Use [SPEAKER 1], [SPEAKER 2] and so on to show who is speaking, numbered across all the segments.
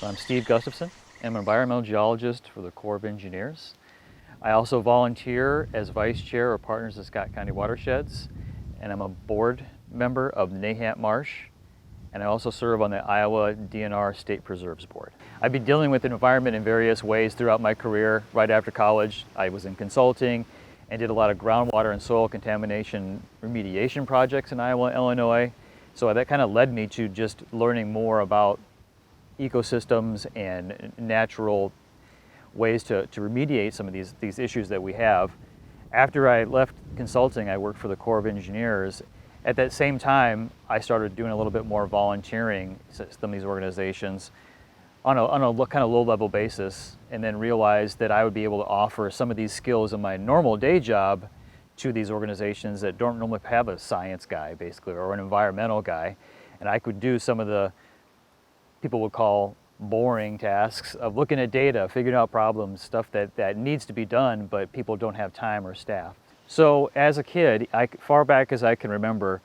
[SPEAKER 1] I'm Steve Gustafson. I'm an environmental geologist for the Corps of Engineers. I also volunteer as vice chair of Partners of Scott County Watersheds, and I'm a board member of Nahant Marsh, and I also serve on the Iowa DNR State Preserves Board. I've been dealing with the environment in various ways throughout my career. Right after college, I was in consulting and did a lot of groundwater and soil contamination remediation projects in Iowa and Illinois. So that kind of led me to just learning more about ecosystems and natural ways to remediate some of these issues that we have. After I left consulting, I worked for the Corps of Engineers. At that same time, I started doing a little bit more volunteering some of these organizations on a kind of low-level basis, and then realized that I would be able to offer some of these skills in my normal day job to these organizations that don't normally have a science guy, basically, or an environmental guy. And I could do some of the people would call boring tasks of looking at data, figuring out problems, stuff that needs to be done, but people don't have time or staff. So as a kid, far back as I can remember,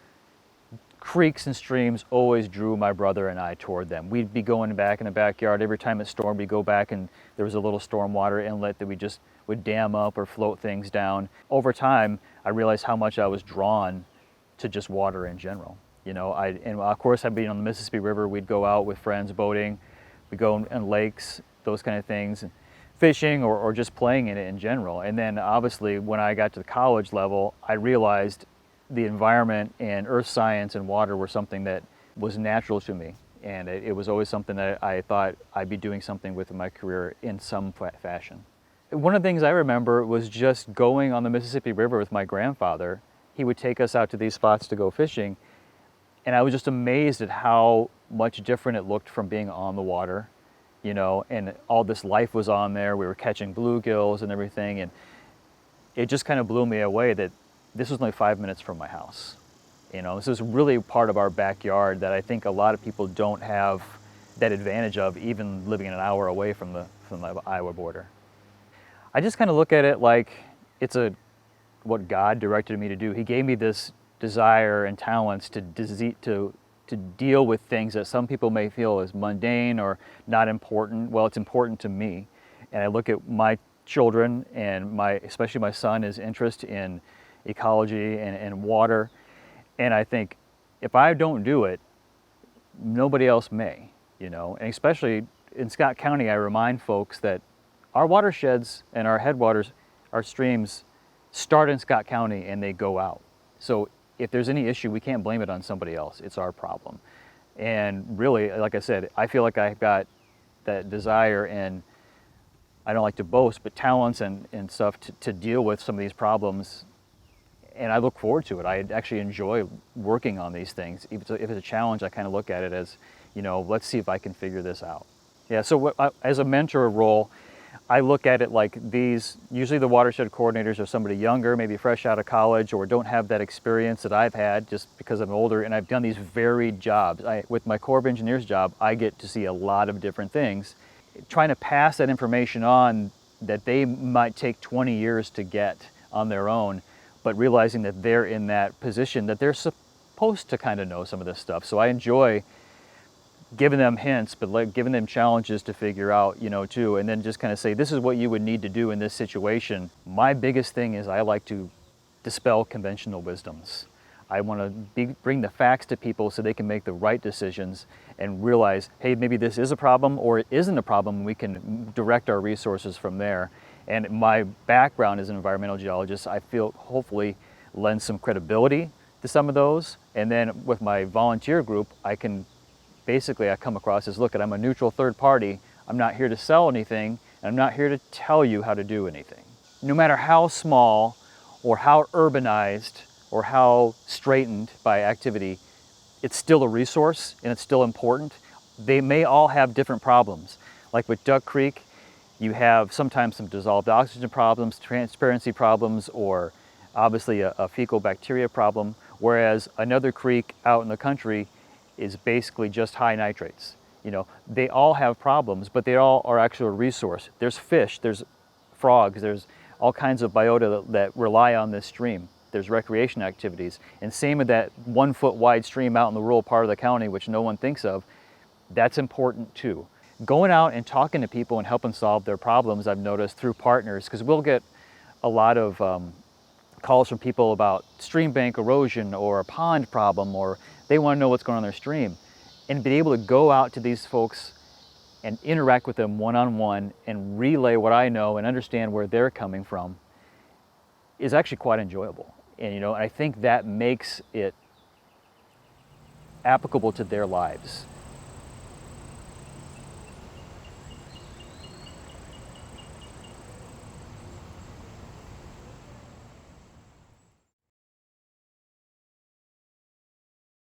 [SPEAKER 1] creeks and streams always drew my brother and I toward them. We'd be going back in the backyard. Every time it stormed, we'd go back and there was a little stormwater inlet that we just would dam up or float things down. Over time, I realized how much I was drawn to just water in general. And of course, I'd be on the Mississippi River. We'd go out with friends boating. We'd go in lakes, those kind of things, fishing or just playing in it in general. And then obviously, when I got to the college level, I realized the environment and earth science and water were something that was natural to me. And it was always something that I thought I'd be doing something with in my career in some fashion. One of the things I remember was just going on the Mississippi River with my grandfather. He would take us out to these spots to go fishing. And I was just amazed at how much different it looked from being on the water, and all this life was on there. We were catching bluegills and everything. And it just kind of blew me away that this was only 5 minutes from my house. This is really part of our backyard that I think a lot of people don't have that advantage of, even living an hour away from the Iowa border. I just kind of look at it like it's what God directed me to do. He gave me this desire and talents to deal with things that some people may feel as mundane or not important. Well, it's important to me. And I look at my children and especially my son, his interest in ecology and water. And I think if I don't do it, nobody else may, And especially in Scott County, I remind folks that our watersheds and our headwaters, our streams, start in Scott County and they go out. So if there's any issue, we can't blame it on somebody else. It's our problem. And really, like I said, I feel like I've got that desire, and I don't like to boast, but talents and stuff to deal with some of these problems. And I look forward to it. I actually enjoy working on these things. If it's a challenge, I kind of look at it as, let's see if I can figure this out. Yeah, so as a mentor role, I look at it like usually the watershed coordinators are somebody younger, maybe fresh out of college, or don't have that experience that I've had just because I'm older, and I've done these varied jobs. With my Corps of Engineers job, I get to see a lot of different things. Trying to pass that information on that they might take 20 years to get on their own, but realizing that they're in that position, that they're supposed to kind of know some of this stuff. So I enjoy giving them hints, but giving them challenges to figure out, too, and then just kind of say, this is what you would need to do in this situation. My biggest thing is I like to dispel conventional wisdoms. I want to bring the facts to people so they can make the right decisions and realize, hey, maybe this is a problem or it isn't a problem. We can direct our resources from there. And my background as an environmental geologist, I feel hopefully lends some credibility to some of those. And then with my volunteer group, I come across as, look, I'm a neutral third party. I'm not here to sell anything, and I'm not here to tell you how to do anything. No matter how small or how urbanized or how straitened by activity, it's still a resource and it's still important. They may all have different problems. Like with Duck Creek, you have sometimes some dissolved oxygen problems, transparency problems, or obviously a fecal bacteria problem, whereas another creek out in the country is basically just high nitrates. They all have problems, but they all are actually a resource. There's fish, there's frogs, there's all kinds of biota that rely on this stream. There's recreation activities. And same with that 1 foot wide stream out in the rural part of the county, which no one thinks of, that's important too. going out and talking to people and helping solve their problems, I've noticed through partners, because we'll get a lot of calls from people about stream bank erosion or a pond problem, or they want to know what's going on in their stream. And be able to go out to these folks and interact with them one-on-one and relay what I know and understand where they're coming from is actually quite enjoyable. And I think that makes it applicable to their lives.